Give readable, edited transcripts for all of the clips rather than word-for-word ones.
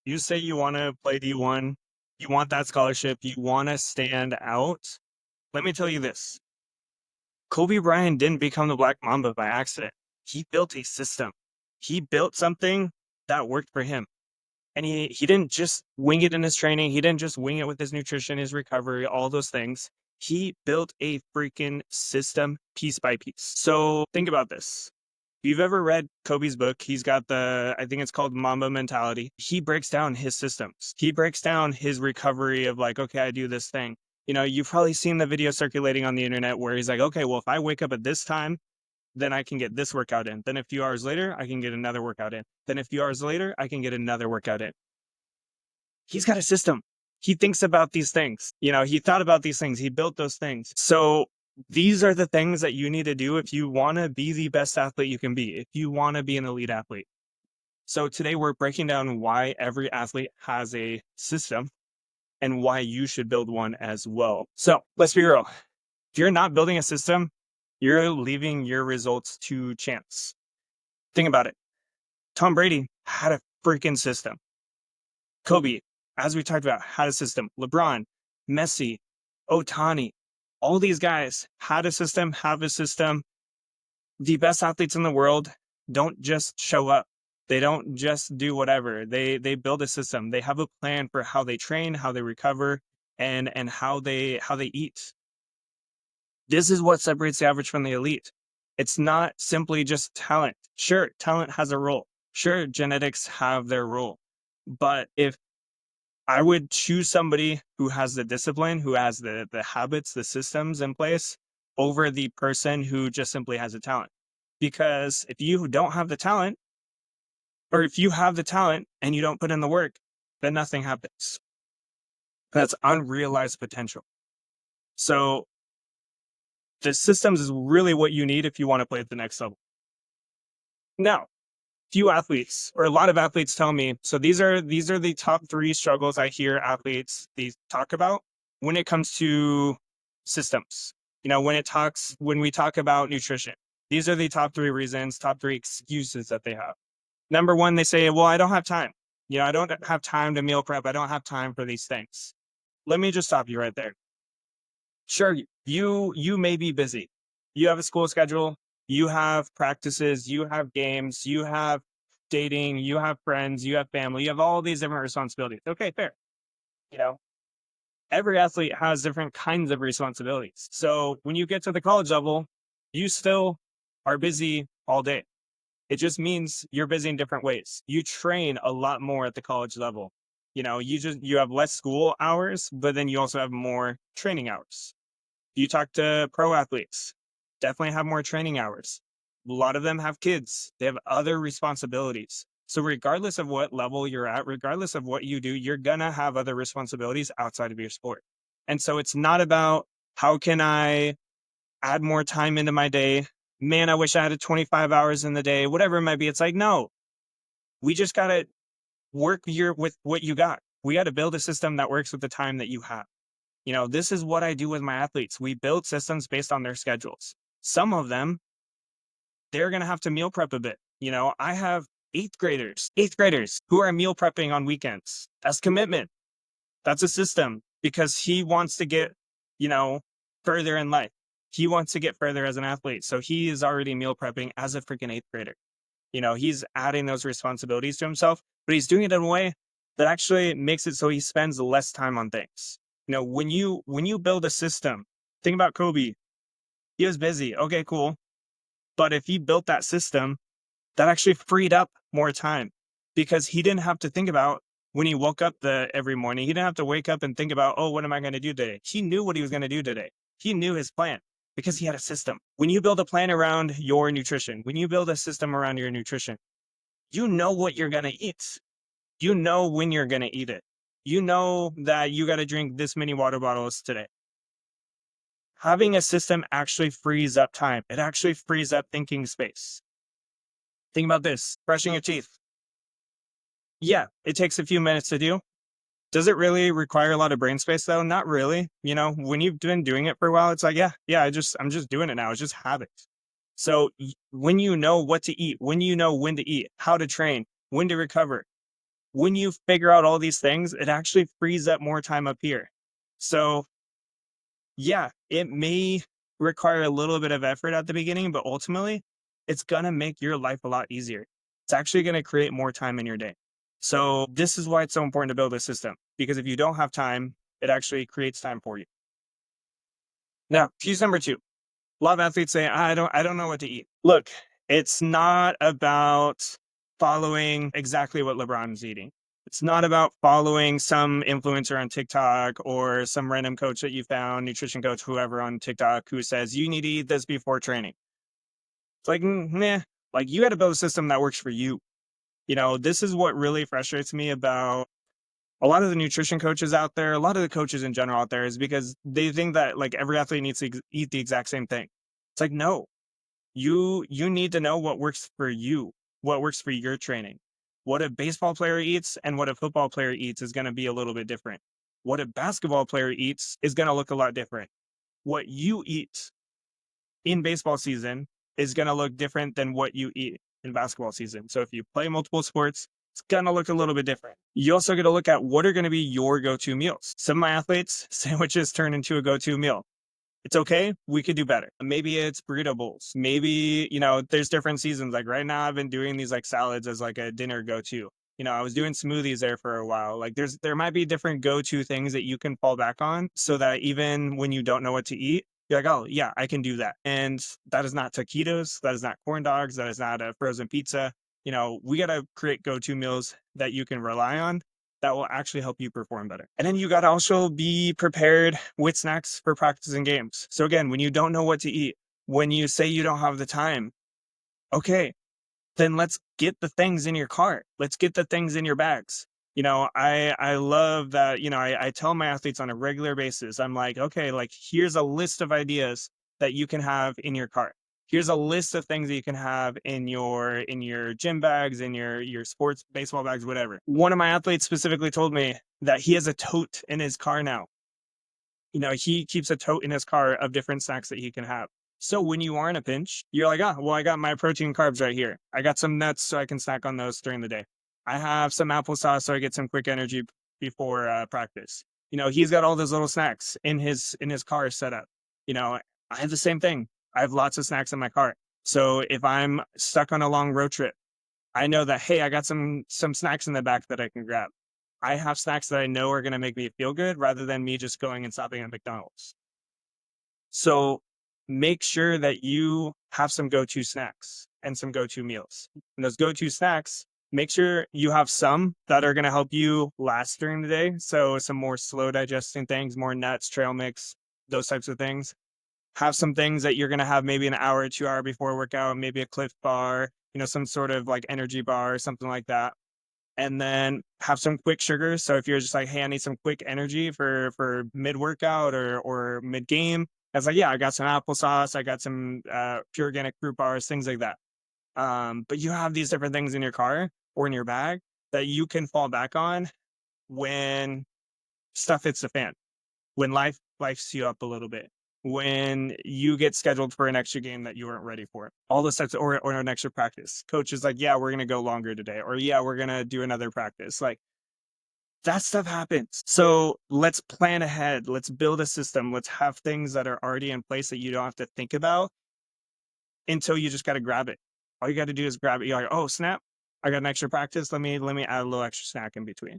You say you want to play D1, you want that scholarship, you want to stand out. Let me tell you this. Kobe Bryant didn't become the Black Mamba by accident. He built a system. He built something that worked for him. And he didn't just wing it in his training. He didn't just wing it with his nutrition, his recovery, all those things. He built a freaking system piece by piece. So think about this. If you've ever read Kobe's book, he's got I think it's called Mamba Mentality. He breaks down his systems. He breaks down his recovery of like, okay, I do this thing. You've probably seen the video circulating on the internet where he's like, okay, well, if I wake up at this time, then I can get this workout in. Then a few hours later, I can get another workout in. Then a few hours later, I can get another workout in. He's got a system. He thinks about these things. He thought about these things. He built those things. So these are the things that you need to do if you want to be the best athlete you can be, if you want to be an elite athlete. So today we're breaking down why every athlete has a system and why you should build one as well. So let's be real. If you're not building a system, you're leaving your results to chance. Think about it. Tom Brady had a freaking system. Kobe, as we talked about, had a system. LeBron, Messi, Otani, all these guys had a system, have a system. The best athletes in the world don't just show up. They don't just do whatever. They build a system. They have a plan for how they train, how they recover, and how they eat. This is what separates the average from the elite. It's not simply just talent. Sure, talent has a role. Sure, genetics have their role. But if I would choose somebody who has the discipline, who has the habits, the systems in place over the person who just simply has a talent. Because if you don't have the talent, or if you have the talent and you don't put in the work, then nothing happens. That's unrealized potential. So the systems is really what you need if you want to play at the next level. Now, few athletes or a lot of athletes tell me, so these are the top 3 struggles I hear athletes talk about when it comes to systems. When we talk about nutrition, these are the top 3 reasons, top 3 excuses that they have. Number 1, they say, well, I don't have time. I don't have time to meal prep. I don't have time for these things. Let me just stop you right there. Sure, you may be busy. You have a school schedule, you have practices, you have games, you have dating, you have friends, you have family, you have all these different responsibilities. Okay, fair. You know, every athlete has different kinds of responsibilities. So when you get to the college level, you still are busy all day. It just means you're busy in different ways. You train a lot more at the college level. You have less school hours, but then you also have more training hours. You talk to pro athletes, definitely have more training hours. A lot of them have kids. They have other responsibilities. So regardless of what level you're at, regardless of what you do, you're going to have other responsibilities outside of your sport. And so it's not about how can I add more time into my day? Man, I wish I had 25 hours in the day, whatever it might be. It's like, no, we just got to work with what you got. We got to build a system that works with the time that you have. This is what I do with my athletes. We build systems based on their schedules. Some of them, they're going to have to meal prep a bit. I have eighth graders who are meal prepping on weekends. That's commitment. That's a system because he wants to get, further in life. He wants to get further as an athlete. So he is already meal prepping as a freaking eighth grader. He's adding those responsibilities to himself, but he's doing it in a way that actually makes it so he spends less time on things. When you build a system, think about Kobe. He was busy. Okay, cool. But if he built that system, that actually freed up more time because he didn't have to think about when he woke up every morning. He didn't have to wake up and think about, oh, what am I going to do today? He knew what he was going to do today. He knew his plan because he had a system. When you build a plan around your nutrition, when you build a system around your nutrition, you know what you're going to eat. You know when you're going to eat it. You know that you got to drink this many water bottles today. Having a system actually frees up time. It actually frees up thinking space. Think about this, brushing your teeth. Yeah, it takes a few minutes to do. Does it really require a lot of brain space though? Not really. When you've been doing it for a while, it's like, yeah, I'm just doing it now. It's just habit. So when you know what to eat, when you know when to eat, how to train, when to recover, when you figure out all these things, it actually frees up more time up here. So yeah, it may require a little bit of effort at the beginning, but ultimately, it's gonna make your life a lot easier. It's actually gonna create more time in your day. So this is why it's so important to build a system, because if you don't have time, it actually creates time for you. Now, fuse number 2. A lot of athletes say, I don't know what to eat. Look, it's not about following exactly what LeBron is eating. It's not about following some influencer on TikTok or some random coach that you found, nutrition coach, whoever on TikTok who says you need to eat this before training. It's like, nah, like you got to build a system that works for you. This is what really frustrates me about a lot of the nutrition coaches out there, a lot of the coaches in general out there is because they think that like every athlete needs to eat the exact same thing. It's like, no, you need to know what works for you, what works for your training. What a baseball player eats and what a football player eats is going to be a little bit different. What a basketball player eats is going to look a lot different. What you eat in baseball season is going to look different than what you eat in basketball season. So if you play multiple sports, it's going to look a little bit different. You also got to look at what are going to be your go-to meals. Some of my athletes, sandwiches turn into a go-to meal. It's okay. We could do better. Maybe it's burrito bowls. Maybe, there's different seasons. Like right now, I've been doing these like salads as like a dinner go-to. I was doing smoothies there for a while. Like there might be different go-to things that you can fall back on so that even when you don't know what to eat, you're like, oh yeah, I can do that. And that is not taquitos. That is not corn dogs. That is not a frozen pizza. We got to create go-to meals that you can rely on that will actually help you perform better. And then you got to also be prepared with snacks for practice and games. So again, when you don't know what to eat, when you say you don't have the time, okay, then let's get the things in your cart. Let's get the things in your bags. I love that, I tell my athletes on a regular basis, I'm like, okay, like here's a list of ideas that you can have in your cart. Here's a list of things that you can have in your gym bags, in your sports baseball bags, whatever. One of my athletes specifically told me that he has a tote in his car now. He keeps a tote in his car of different snacks that he can have. So when you are in a pinch, you're like, well, I got my protein carbs right here. I got some nuts so I can snack on those during the day. I have some applesauce so I get some quick energy before practice. He's got all those little snacks in his car set up. I have the same thing. I have lots of snacks in my car. So if I'm stuck on a long road trip, I know that, hey, I got some snacks in the back that I can grab. I have snacks that I know are going to make me feel good rather than me just going and stopping at McDonald's. So make sure that you have some go-to snacks and some go-to meals. And those go-to snacks, make sure you have some that are going to help you last during the day. So some more slow digesting things, more nuts, trail mix, those types of things. Have some things that you're going to have maybe an hour or 2 hour before workout, maybe a Cliff bar, some sort of like energy bar or something like that. And then have some quick sugars. So if you're just like, hey, I need some quick energy for mid workout or mid game, that's like, yeah, I got some applesauce, I got some pure organic fruit bars, things like that. But you have these different things in your car or in your bag that you can fall back on when stuff hits the fan, when life lifes you up a little bit, when you get scheduled for an extra game that you weren't ready for, all those types of, or an extra practice. Coach is like, yeah, we're going to go longer today, or yeah, we're going to do another practice. Like that stuff happens. So let's plan ahead. Let's build a system. Let's have things that are already in place that you don't have to think about until you just got to grab it. All you got to do is grab it. You're like, oh, snap. I got an extra practice. Let me add a little extra snack in between.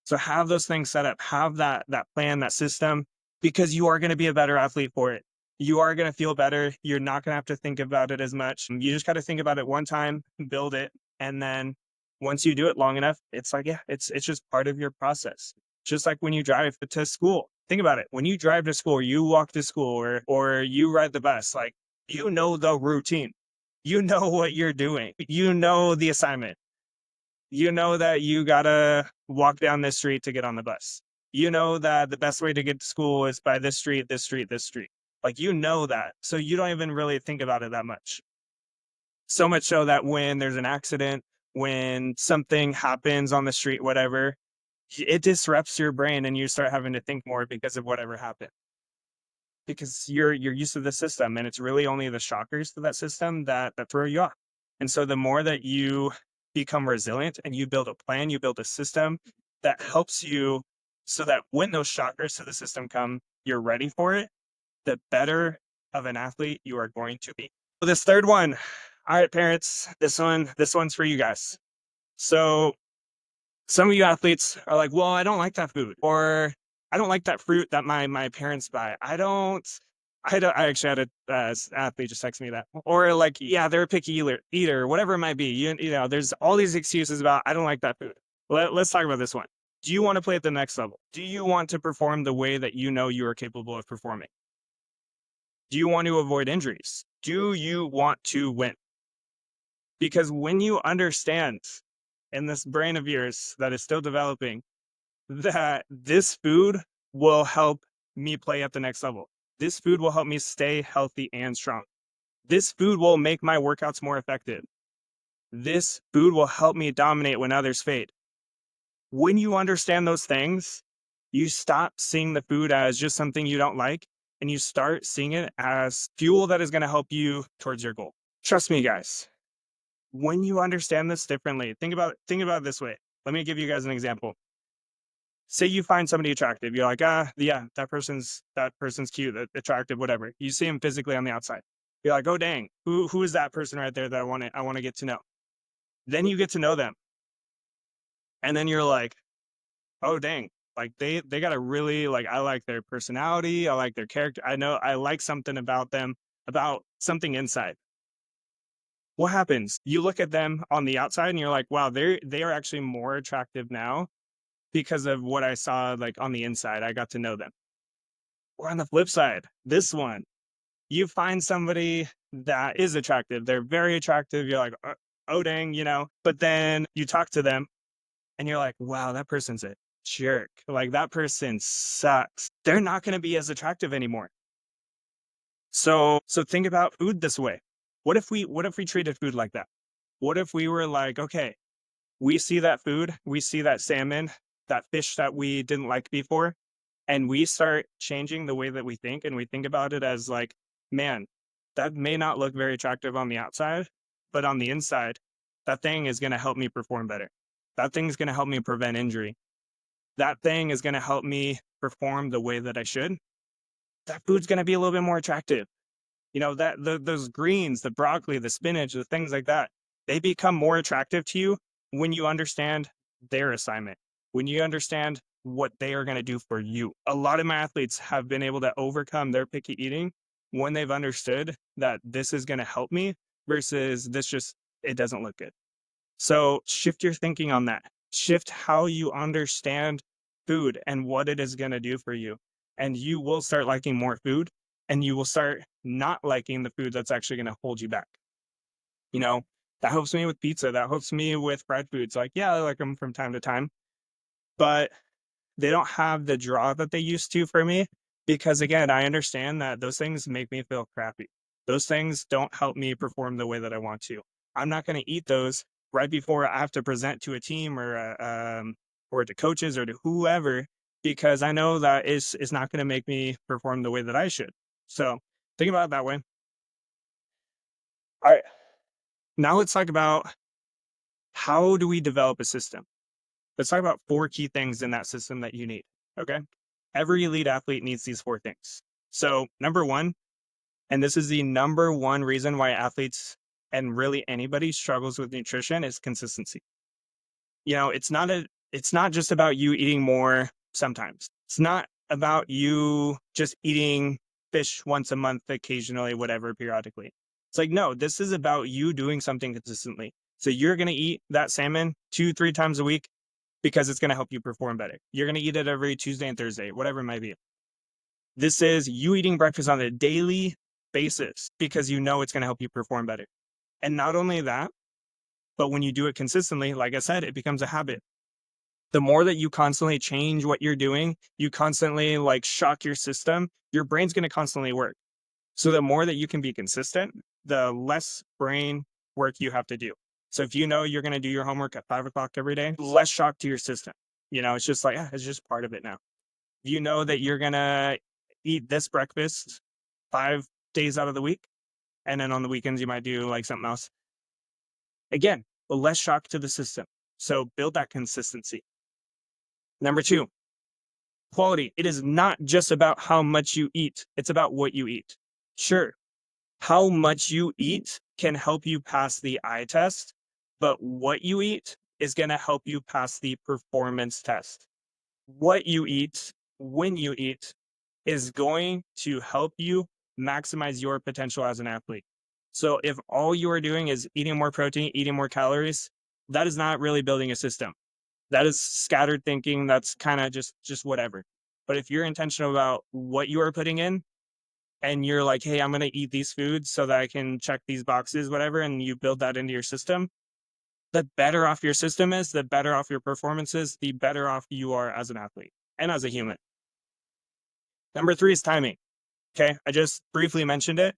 So have those things set up, have that plan, that system, because you are going to be a better athlete for it. You are going to feel better. You're not going to have to think about it as much. You just got to think about it one time, build it, and then once you do it long enough, it's like, yeah, it's just part of your process. Just like when you drive to school. Think about it. When you drive to school, or you walk to school, or you ride the bus, like you know the routine. You know what you're doing. You know the assignment. You know that you gotta walk down this street to get on the bus. You know that the best way to get to school is by this street, this street, this street. Like, you know that. So you don't even really think about it that much. So much so that when there's an accident, when something happens on the street, whatever, it disrupts your brain and you start having to think more because of whatever happened. Because you're used to the system and it's really only the shockers to that system that throw you off. And so the more that you become resilient and you build a plan, you build a system that helps you so that when those shockers to the system come, you're ready for it, the better of an athlete you are going to be. So this third one, all right, parents, this one's for you guys. So some of you athletes are like, well, I don't like that food, or I don't like that fruit that my parents buy. I actually had a athlete just text me that, or like, yeah, they're a picky eater, whatever it might be. You know, there's all these excuses about I don't like that food. Let's talk about this one. Do you want to play at the next level? Do you want to perform the way that you know you are capable of performing? Do you want to avoid injuries? Do you want to win? Because when you understand in this brain of yours that is still developing that this food will help me play at the next level. This food will help me stay healthy and strong. This food will make my workouts more effective. This food will help me dominate when others fade. When you understand those things, you stop seeing the food as just something you don't like, and you start seeing it as fuel that is going to help you towards your goal. Trust me, guys. When you understand this differently, think about it this way. Let me give you guys an example. Say you find somebody attractive. You're like, yeah, that person's cute, attractive, whatever. You see him physically on the outside. You're like, oh dang, who is that person right there that I want to get to know? Then you get to know them, and then you're like, oh dang, like they got a really like I like their personality, I like their character. I know I like something about them, about something inside. What happens? You look at them on the outside, and you're like, wow, they are actually more attractive now because of what I saw like on the inside. I got to know them. Or on the flip side, this one, you find somebody that is attractive. They're very attractive. You're like, oh, dang, you know, but then you talk to them and you're like, wow, that person's a jerk. Like that person sucks. They're not going to be as attractive anymore. So think about food this way. What if we treated food like that? What if we were like, okay, we see that food, we see that salmon, that fish that we didn't like before, and we start changing the way that we think, and we think about it as like, man, that may not look very attractive on the outside, but on the inside, that thing is going to help me perform better. That thing is going to help me prevent injury. That thing is going to help me perform the way that I should. That food's going to be a little bit more attractive. You know, those greens, the broccoli, the spinach, the things like that, they become more attractive to you when you understand their assignment, when you understand what they are going to do for you. A lot of my athletes have been able to overcome their picky eating when they've understood that this is going to help me versus this just, it doesn't look good. So shift your thinking on that. Shift how you understand food and what it is going to do for you. And you will start liking more food, and you will start not liking the food that's actually going to hold you back. You know, that helps me with pizza. That helps me with fried foods. Like, yeah, I like them from time to time, but they don't have the draw that they used to for me because, again, I understand that those things make me feel crappy. Those things don't help me perform the way that I want to. I'm not going to eat those right before I have to present to a team or to coaches or to whoever, because I know that is not going to make me perform the way that I should. So think about it that way. All right. Now let's talk about how do we develop a system? Let's talk about 4 key things in that system that you need. Okay. Every elite athlete needs these 4 things. So, number 1, and this is the number 1 reason why athletes and really anybody struggles with nutrition, is consistency. You know, it's not just about you eating more sometimes. It's not about you just eating fish once a month, occasionally, whatever, periodically. It's like, no, this is about you doing something consistently. So you're going to eat that salmon 2, 3 times a week because it's going to help you perform better. You're going to eat it every Tuesday and Thursday, whatever it might be. This is you eating breakfast on a daily basis because you know it's going to help you perform better. And not only that, but when you do it consistently, like I said, it becomes a habit. The more that you constantly change what you're doing, you constantly like shock your system, your brain's going to constantly work. So the more that you can be consistent, the less brain work you have to do. So if you know you're going to do your homework at 5 o'clock every day, less shock to your system. You know, it's just like, it's just part of it now. You know that you're going to eat this breakfast 5 days out of the week. And then on the weekends, you might do like something else. Again, less shock to the system. So build that consistency. Number two, quality. It is not just about how much you eat, it's about what you eat. Sure, how much you eat can help you pass the eye test, but what you eat is going to help you pass the performance test. What you eat, when you eat, is going to help you maximize your potential as an athlete. So if all you are doing is eating more protein, eating more calories, that is not really building a system. That is scattered thinking. That's kind of just whatever. But if you're intentional about what you are putting in, and you're like, hey, I'm going to eat these foods so that I can check these boxes, whatever, and you build that into your system, the better off your system is, the better off your performance is, the better off you are as an athlete and as a human. Number three is timing. Okay. I just briefly mentioned it.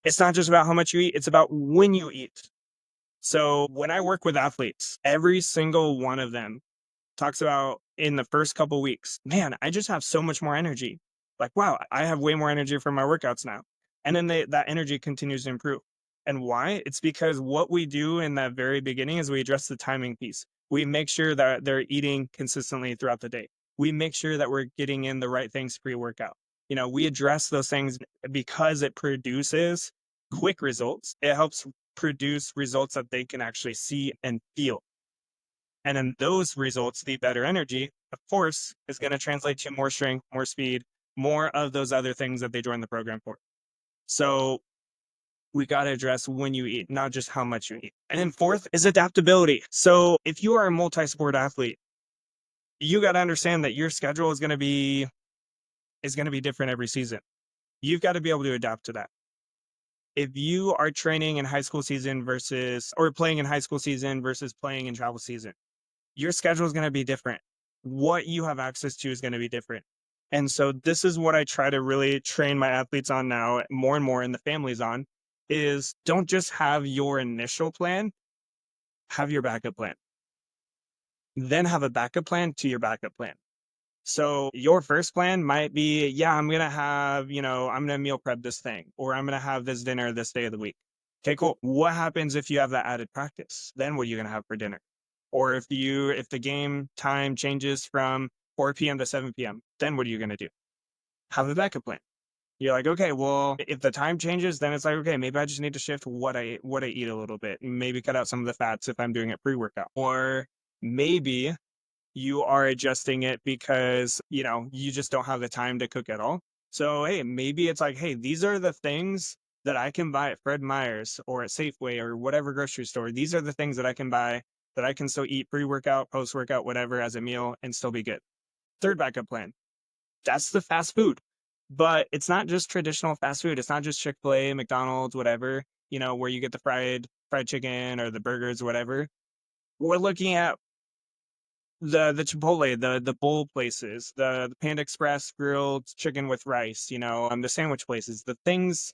It's not just about how much you eat, it's about when you eat. So when I work with athletes, every single one of them talks about in the first couple weeks, man, I just have so much more energy. Like, wow, I have way more energy for my workouts now. And then that energy continues to improve. And why? It's because what we do in that very beginning is we address the timing piece. We make sure that they're eating consistently throughout the day. We make sure that we're getting in the right things pre-workout. We address those things because it produces quick results. It helps produce results that they can actually see and feel. And then those results, the better energy, of course, is going to translate to more strength, more speed, more of those other things that they join the program for. So we got to address when you eat, not just how much you eat. And then fourth is adaptability. So if you are a multi-sport athlete, you got to understand that your schedule is going to be different every season. You've got to be able to adapt to that. If you are training in high school season or playing in high school season versus playing in travel season, your schedule is going to be different. What you have access to is going to be different. And so this is what I try to really train my athletes on now more and more, and the families on, is don't just have your initial plan, have your backup plan. Then have a backup plan to your backup plan. So your first plan might be, yeah, I'm going to have, I'm going to meal prep this thing, or I'm going to have this dinner this day of the week. Okay, cool. What happens if you have that added practice? Then what are you going to have for dinner? Or if the game time changes from 4 p.m. to 7 p.m., then what are you going to do? Have a backup plan. You're like, okay, well, if the time changes, then it's like, okay, maybe I just need to shift what I eat a little bit, maybe cut out some of the fats if I'm doing it pre-workout. Or maybe you are adjusting it because, you just don't have the time to cook at all. So, hey, maybe it's like, hey, these are the things that I can buy at Fred Meyer's or at Safeway or whatever grocery store. These are the things that I can buy that I can still eat pre-workout, post-workout, whatever as a meal and still be good. Third backup plan. That's the fast food. But it's not just traditional fast food. It's not just Chick-fil-A, McDonald's, whatever, where you get the fried chicken or the burgers, whatever. We're looking at the Chipotle, the bowl places, the Panda Express grilled chicken with rice, the sandwich places, the things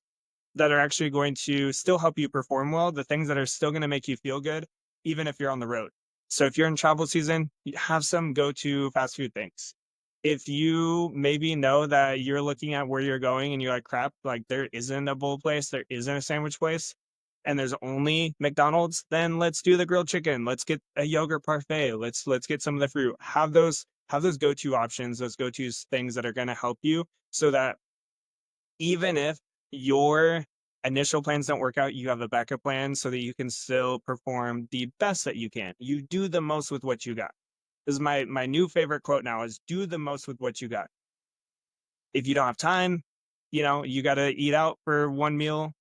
that are actually going to still help you perform well, the things that are still going to make you feel good, even if you're on the road. So if you're in travel season, you have some go-to fast food things. If you maybe know that you're looking at where you're going and you're like, crap, like there isn't a bowl place, there isn't a sandwich place, and there's only McDonald's, then let's do the grilled chicken. Let's get a yogurt parfait. Let's get some of the fruit. Have those go-to options, those go-to things that are going to help you so that even if your initial plans don't work out, you have a backup plan so that you can still perform the best that you can. You do the most with what you got. This is my new favorite quote now is do the most with what you got. If you don't have time, you got to eat out for one meal,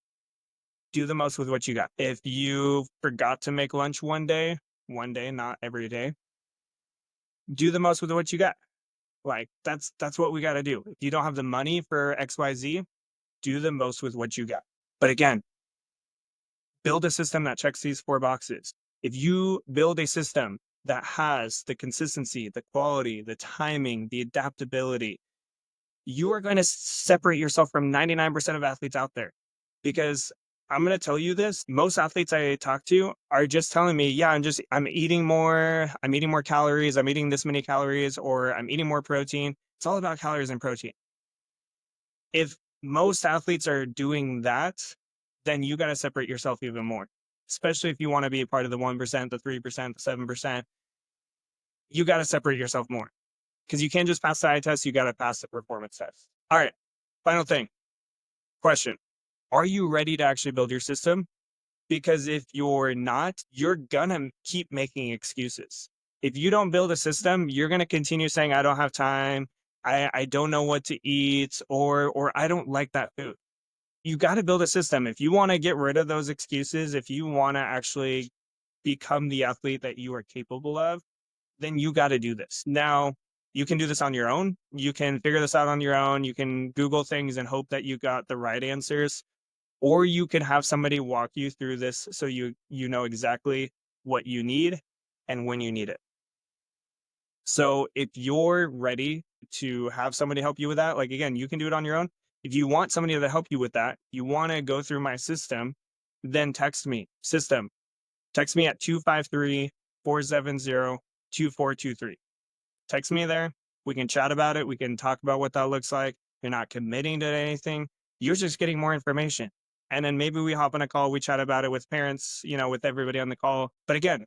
do the most with what you got. If you forgot to make lunch one day, not every day, do the most with what you got. Like that's what we got to do. If you don't have the money for XYZ, do the most with what you got. But again, build a system that checks these 4 boxes. If you build a system that has the consistency, the quality, the timing, the adaptability, you are going to separate yourself from 99% of athletes out there. Because I'm going to tell you this, most athletes I talk to are just telling me, yeah, I'm eating more calories, I'm eating this many calories, or I'm eating more protein. It's all about calories and protein. If most athletes are doing that, then you got to separate yourself even more. especially if you want to be a part of the 1%, the 3%, the 7%, you got to separate yourself more because you can't just pass the eye test. You got to pass the performance test. All right. Final thing. Question. Are you ready to actually build your system? Because if you're not, you're going to keep making excuses. If you don't build a system, you're going to continue saying, I don't have time. I don't know what to eat, or I don't like that food. You got to build a system. If you want to get rid of those excuses, if you want to actually become the athlete that you are capable of, then you got to do this. Now, you can do this on your own. You can figure this out on your own. You can Google things and hope that you got the right answers, or you can have somebody walk you through this so you know exactly what you need and when you need it. So if you're ready to have somebody help you with that, like again, you can do it on your own. If you want somebody to help you with that, you want to go through my system, then text me. System. Text me at 253-470-2423. Text me there. We can chat about it. We can talk about what that looks like. You're not committing to anything. You're just getting more information. And then maybe we hop on a call. We chat about it with parents, with everybody on the call. But again,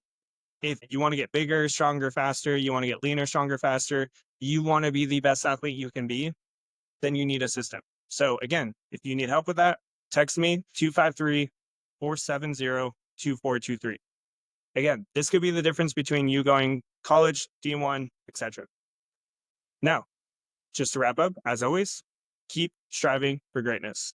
if you want to get bigger, stronger, faster, you want to get leaner, stronger, faster, you want to be the best athlete you can be, then you need a system. So again, if you need help with that, text me 253-470-2423. Again, this could be the difference between you going college, D1, etc. Now, just to wrap up, as always, keep striving for greatness.